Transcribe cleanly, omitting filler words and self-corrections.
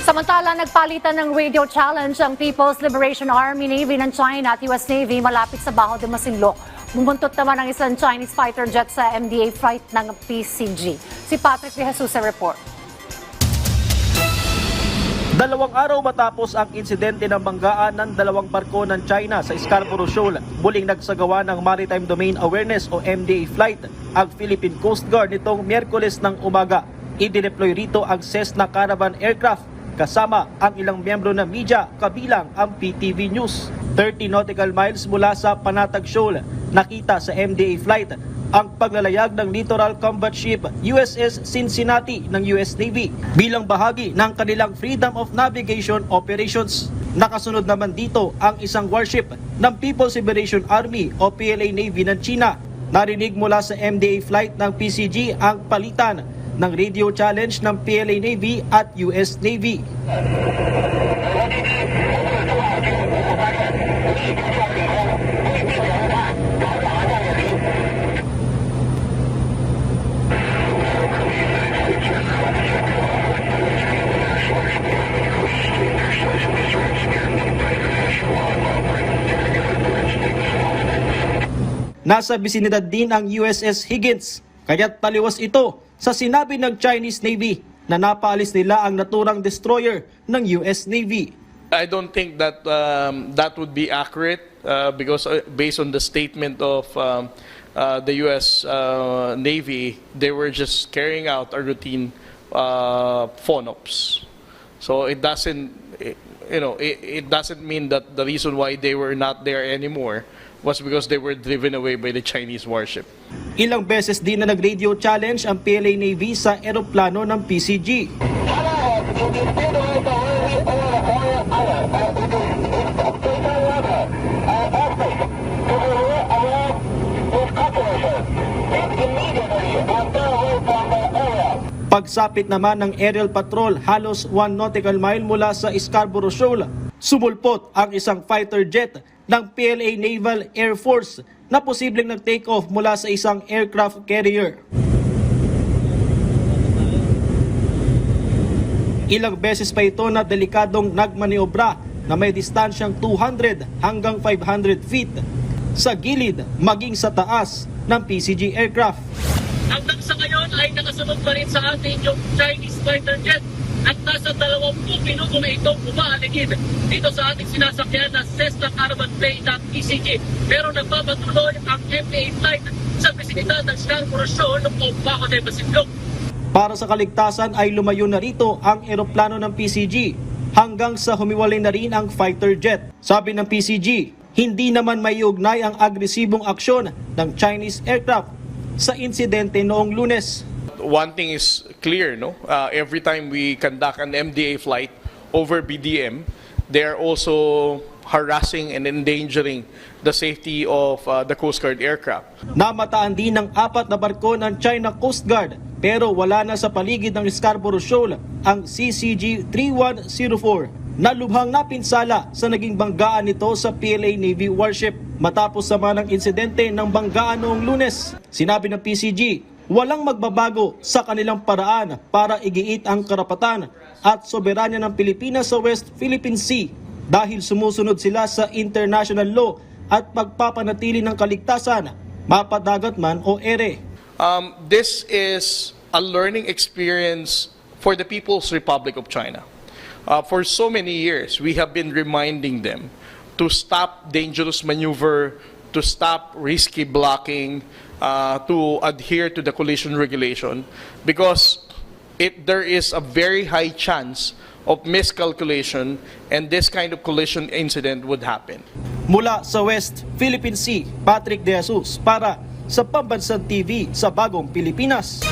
Samantala, nagpalitan ng radio challenge ang People's Liberation Army, Navy ng China at US Navy malapit sa Baho de Masinloc. Bumuntot naman ang isang Chinese fighter jet sa MDA flight ng PCG. Si Patrick De Jesus sa report. 2 araw matapos ang insidente ng banggaan ng 2 barko ng China sa Scarborough Shoal, muling nagsagawa ng Maritime Domain Awareness o MDA flight ang Philippine Coast Guard nitong Miyerkules ng umaga. I-deploy rito ang Cessna Caravan aircraft kasama ang ilang miyembro ng media kabilang ang PTV News. 30 nautical miles mula sa Panatag Shoal, nakita sa MDA flight ang paglalayag ng Littoral Combat Ship USS Cincinnati ng US Navy bilang bahagi ng kanilang Freedom of Navigation Operations. Nakasunod naman dito ang isang warship ng People's Liberation Army o PLA Navy ng China. Narinig mula sa MDA flight ng PCG ang palitan ng radio challenge ng PLA Navy at US Navy. Nasa bisinidad din ang USS Higgins, kaya't taliwas ito sa sinabi ng Chinese Navy na napaalis nila ang naturang destroyer ng US Navy. I don't think that that would be accurate because based on the statement of the US Navy, they were just carrying out a routine FONOPS. So it doesn't, it doesn't mean that the reason why they were not there anymore was because they were driven away by the Chinese warship. Ilang beses din na nag-radio challenge ang PLA Navy sa eroplano ng PCG. Pagsapit naman ng aerial patrol halos 1 nautical mile mula sa Scarborough Shoal, sumulpot ang isang fighter jet ng PLA Naval Air Force na posibleng nag-take off mula sa isang aircraft carrier. Ilang beses pa ito na delikadong nagmaniobra na may distansyang 200 hanggang 500 feet sa gilid maging sa taas ng PCG aircraft. Hanggang sa ngayon ay nakasunod pa rin sa atin yung Chinese fighter jet at nasa 20 minuto na itong umaaligid dito sa ating sinasakyan na Cessna Caravan plane ng PCG. Pero nagpapatuloy ang MDA flight sa bisinidad ng Scarborough Shoal o Baho de Masinloc. Para sa kaligtasan ay lumayo na rito ang eroplano ng PCG hanggang sa humiwalay na rin ang fighter jet. Sabi ng PCG, hindi naman may ugnay ang agresibong aksyon ng Chinese aircraft sa insidente noong Lunes. One thing is clear, no? Every time we conduct an MDA flight over BDM, they are also harassing and endangering the safety of the Coast Guard aircraft. Namataan din ng 4 na barko ng China Coast Guard pero wala na sa paligid ng Scarborough Shoal ang CCG-3104 na lubhang napinsala sa naging banggaan nito sa PLA Navy warship. Matapos naman ang insidente ng banggaan noong Lunes, sinabi ng PCG, walang magbabago sa kanilang paraan para igiit ang karapatan at soberanya ng Pilipinas sa West Philippine Sea dahil sumusunod sila sa international law at pagpapanatili ng kaligtasan, mapadagat man o ere. This is a learning experience for the People's Republic of China. For so many years, we have been reminding them to stop dangerous maneuver, to stop risky blocking, to adhere to the collision regulation because there is a very high chance of miscalculation and this kind of collision incident would happen. Mula sa West Philippine Sea, Patrick De Jesus para sa Pambansang TV sa Bagong Pilipinas.